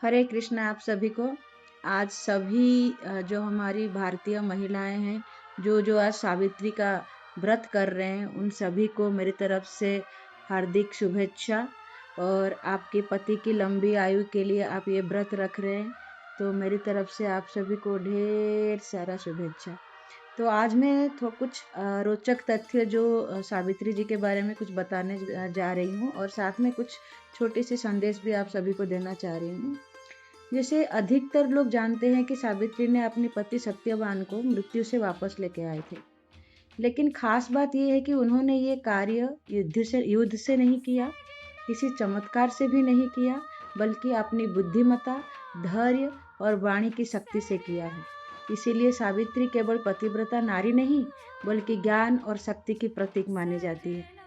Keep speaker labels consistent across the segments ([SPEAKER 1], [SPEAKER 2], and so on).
[SPEAKER 1] हरे कृष्ण आप सभी को। आज सभी जो हमारी भारतीय महिलाएं हैं जो आज सावित्री का व्रत कर रहे हैं, उन सभी को मेरी तरफ से हार्दिक शुभेच्छा। और आपके पति की लंबी आयु के लिए आप ये व्रत रख रहे हैं, तो मेरी तरफ से आप सभी को ढेर सारा शुभेच्छा। तो आज मैं कुछ रोचक तथ्य जो सावित्री जी के बारे में कुछ बताने जा रही हूँ, और साथ में कुछ छोटे से संदेश भी आप सभी को देना चाह रही हूँ। जैसे अधिकतर लोग जानते हैं कि सावित्री ने अपने पति सत्यवान को मृत्यु से वापस लेके आए थे, लेकिन खास बात यह है कि उन्होंने ये कार्य युद्ध से नहीं किया, किसी चमत्कार से भी नहीं किया, बल्कि अपनी बुद्धिमत्ता, धैर्य और वाणी की शक्ति से किया है। इसीलिए सावित्री केवल पतिव्रता नारी नहीं, बल्कि ज्ञान और शक्ति की प्रतीक मानी जाती है।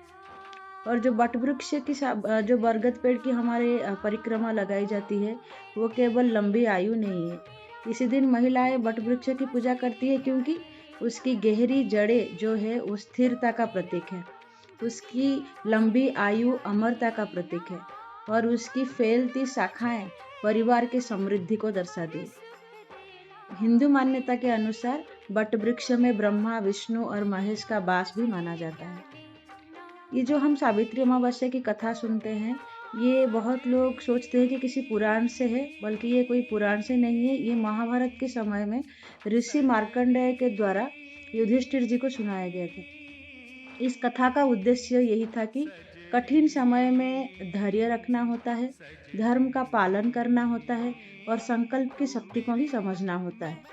[SPEAKER 1] और जो बट वृक्ष की जो बरगद पेड़ की हमारे परिक्रमा लगाई जाती है, वो केवल लंबी आयु नहीं है। इसी दिन महिलाएं बट वृक्ष की पूजा करती है, क्योंकि उसकी गहरी जड़ें जो है वो स्थिरता का प्रतीक है, उसकी लंबी आयु अमरता का प्रतीक है, और उसकी फैलती शाखाएं परिवार की समृद्धि को दर्शाती है। हिंदू मान्यता के अनुसार बट वृक्ष में ब्रह्मा, विष्णु और महेश का वास भी माना जाता है। ये जो हम सावित्री अमावस्या की कथा सुनते हैं, ये बहुत लोग सोचते हैं कि किसी पुराण से है, बल्कि ये कोई पुराण से नहीं है। ये महाभारत के समय में ऋषि मार्कंडेय के द्वारा युधिष्ठिर जी को सुनाया गया था। इस कथा का उद्देश्य यही था कि कठिन समय में धैर्य रखना होता है, धर्म का पालन करना होता है, और संकल्प की शक्ति को भी समझना होता है।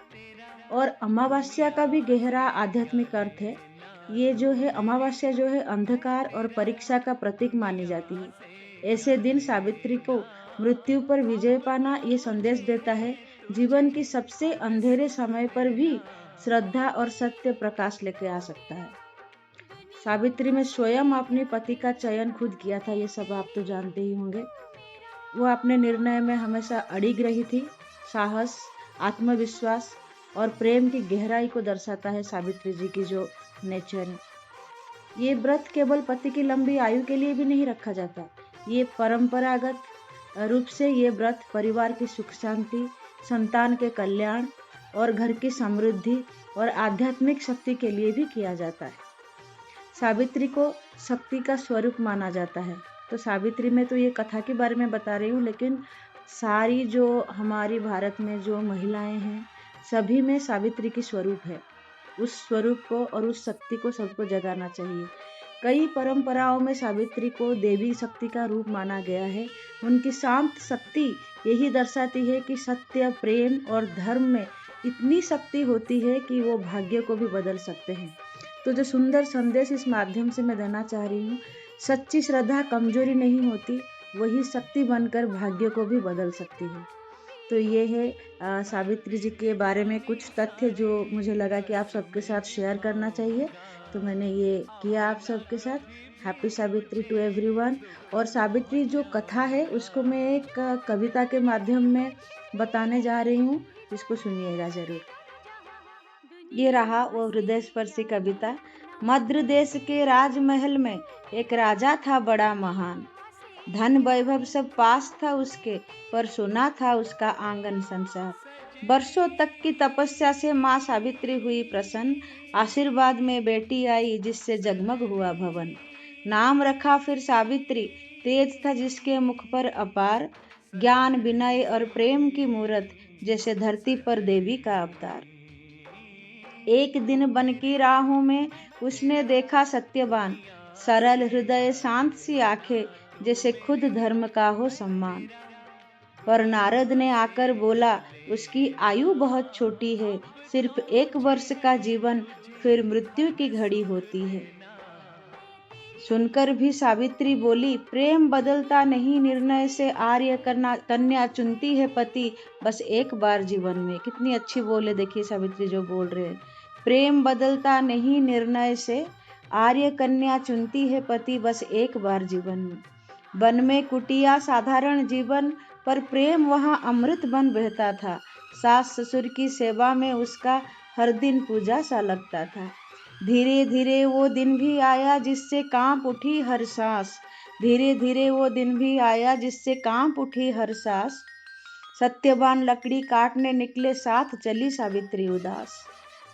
[SPEAKER 1] और अमावस्या का भी गहरा आध्यात्मिक अर्थ है। ये जो है अमावस्या जो है अंधकार और परीक्षा का प्रतीक मानी जाती है। ऐसे दिन सावित्री को मृत्यु पर विजय पाना ये संदेश देता है, जीवन की सबसे अंधेरे समय पर भी श्रद्धा और सत्य प्रकाश लेके आ सकता है। सावित्री में स्वयं अपने पति का चयन खुद किया था, ये सब आप तो जानते ही होंगे। वो अपने निर्णय में हमेशा अड़िग रही थी। साहस, आत्मविश्वास और प्रेम की गहराई को दर्शाता है सावित्री जी की जो नेचर है। ये व्रत केवल पति की लंबी आयु के लिए भी नहीं रखा जाता। ये परंपरागत रूप से ये व्रत परिवार की सुख शांति, संतान के कल्याण और घर की समृद्धि और आध्यात्मिक शक्ति के लिए भी किया जाता है। सावित्री को शक्ति का स्वरूप माना जाता है। तो सावित्री में तो ये कथा के बारे में बता रही हूँ, लेकिन सारी जो हमारी भारत में जो महिलाएं हैं, सभी में सावित्री की स्वरूप है। उस स्वरूप को और उस शक्ति को सबको जगाना चाहिए। कई परंपराओं में सावित्री को देवी शक्ति का रूप माना गया है। उनकी शांत शक्ति यही दर्शाती है कि सत्य, प्रेम और धर्म में इतनी शक्ति होती है कि वो भाग्य को भी बदल सकते हैं। तो जो सुंदर संदेश इस माध्यम से मैं देना चाह रही हूँ, सच्ची श्रद्धा कमजोरी नहीं होती, वही शक्ति बनकर भाग्य को भी बदल सकती है। तो ये है सावित्री जी के बारे में कुछ तथ्य जो मुझे लगा कि आप सबके साथ शेयर करना चाहिए, तो मैंने ये किया आप सबके साथ। Happy Savitri to everyone. और सावित्री जो कथा है उसको मैं एक कविता के माध्यम में बताने जा रही हूँ, इसको सुनिएगा जरूर। ये रहा वो हृदय स्पर्शी कविता। मद्र देश के राजमहल में एक राजा था बड़ा महान, धन वैभव सब पास था उसके, पर सुना था उसका आंगन संसार। बरसों तक की तपस्या से माँ सावित्री हुई प्रसन्न, आशीर्वाद में बेटी आई जिससे जगमग हुआ भवन। नाम रखा फिर सावित्री, तेज था जिसके मुख पर अपार, ज्ञान, विनय और प्रेम की मूरत, जैसे धरती पर देवी का अवतार। एक दिन वन की राहों में उसने देखा सत्यवान, सरल हृदय, शांत सी आंखें, जैसे खुद धर्म का हो सम्मान। पर नारद ने आकर बोला, उसकी आयु बहुत छोटी है, सिर्फ 1 वर्ष का जीवन, फिर मृत्यु की घड़ी होती है। सुनकर भी सावित्री बोली, प्रेम बदलता नहीं निर्णय से, आर्य कन्या चुनती है पति बस 1 बार जीवन में। कितनी अच्छी बोले, देखिए सावित्री जो बोल रहे हैं। प्रेम बदलता नहीं निर्णय से, आर्य कन्या चुनती है पति बस 1 बार जीवन में। वन में कुटिया साधारण जीवन, पर प्रेम वहाँ अमृत बन बहता था। सास ससुर की सेवा में उसका हर दिन पूजा सा लगता था। धीरे धीरे वो दिन भी आया जिससे कांप उठी हर सांस, धीरे धीरे वो दिन भी आया जिससे कांप उठी हर सांस। सत्यवान लकड़ी काटने निकले, साथ चली सावित्री उदास।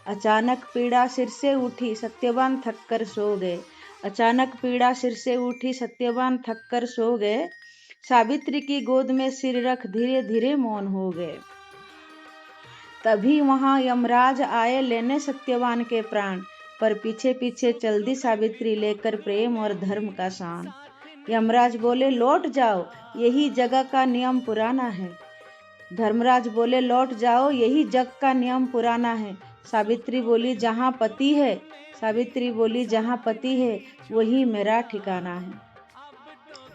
[SPEAKER 1] अचानक पीड़ा सिर से उठी, सत्यवान थक कर सो गए। अचानक पीड़ा सिर से उठी, सत्यवान थक कर सो गए। सावित्री की गोद में सिर रख धीरे धीरे मौन हो गए। तभी वहां यमराज आए लेने सत्यवान के प्राण, पर पीछे पीछे चल दी सावित्री लेकर प्रेम और धर्म का शान। यमराज बोले लौट जाओ, यही जगह का नियम पुराना है। धर्मराज बोले लौट जाओ, यही जग का नियम पुराना है। सावित्री बोली जहाँ पति है, सावित्री बोली जहाँ पति है वही मेरा ठिकाना है।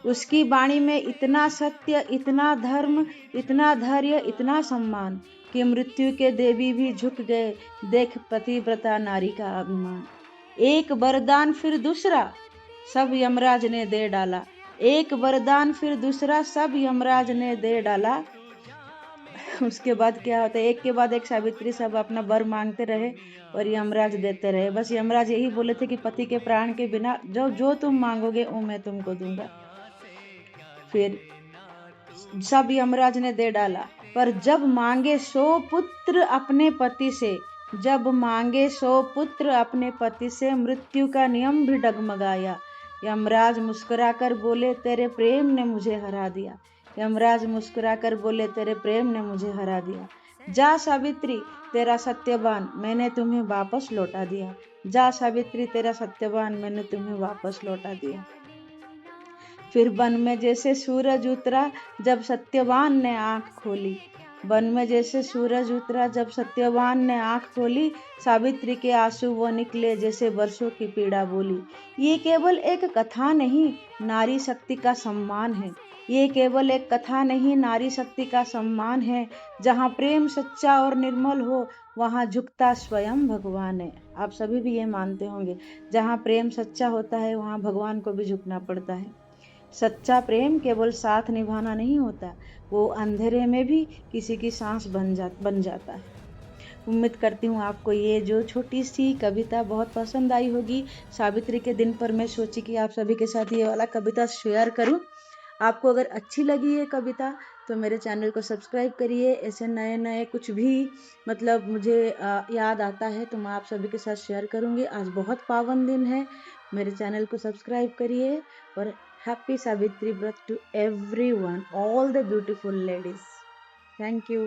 [SPEAKER 1] उसकी वाणी में इतना सत्य, इतना धर्म, इतना धैर्य, इतना सम्मान कि मृत्यु के देवी भी झुक गए, देख पतिव्रता नारी का अभिमान। एक वरदान फिर दूसरा सब यमराज ने दे डाला, एक वरदान फिर दूसरा सब यमराज ने दे डाला। उसके बाद क्या होता है, एक के बाद एक सावित्री सब अपना वर मांगते रहे और यमराज देते रहे। बस यमराज यही बोले थे कि पति के प्राण के बिना जो जो तुम मांगोगे वो मैं तुमको दूंगा। फिर सब यमराज ने दे डाला, पर जब मांगे 100 पुत्र अपने पति से, जब मांगे 100 पुत्र अपने पति से, मृत्यु का नियम भी डगमगाया। यमराज मुस्कुराकर बोले तेरे प्रेम ने मुझे हरा दिया। यमराज मुस्कुराकर बोले तेरे प्रेम ने मुझे हरा दिया। जा सावित्री तेरा सत्यवान मैंने तुम्हें वापस लौटा दिया। जा सावित्री तेरा सत्यवान मैंने तुम्हें वापस लौटा दिया। फिर वन में जैसे सूरज उतरा जब सत्यवान ने आंख खोली, वन में जैसे सूरज उतरा जब सत्यवान ने आंख खोली, सावित्री के आंसू वो निकले जैसे वर्षों की पीड़ा बोली। ये केवल एक कथा नहीं, नारी शक्ति का सम्मान है। ये केवल एक कथा नहीं, नारी शक्ति का सम्मान है। जहाँ प्रेम सच्चा और निर्मल हो वहाँ झुकता स्वयं भगवान है। आप सभी भी ये मानते होंगे, जहाँ प्रेम सच्चा होता है वहाँ भगवान को भी झुकना पड़ता है। सच्चा प्रेम केवल साथ निभाना नहीं होता, वो अंधेरे में भी किसी की सांस बन जाता है। उम्मीद करती हूँ आपको ये जो छोटी सी कविता बहुत पसंद आई होगी। सावित्री के दिन पर मैं सोची कि आप सभी के साथ ये वाला कविता शेयर करूँ। आपको अगर अच्छी लगी ये कविता तो मेरे चैनल को सब्सक्राइब करिए। ऐसे नए नए कुछ भी मतलब मुझे याद आता है तो मैं आप सभी के साथ शेयर करूँगी। आज बहुत पावन दिन है, मेरे चैनल को सब्सक्राइब करिए और हैप्पी सावित्री व्रत to everyone, all the beautiful ladies. Thank you.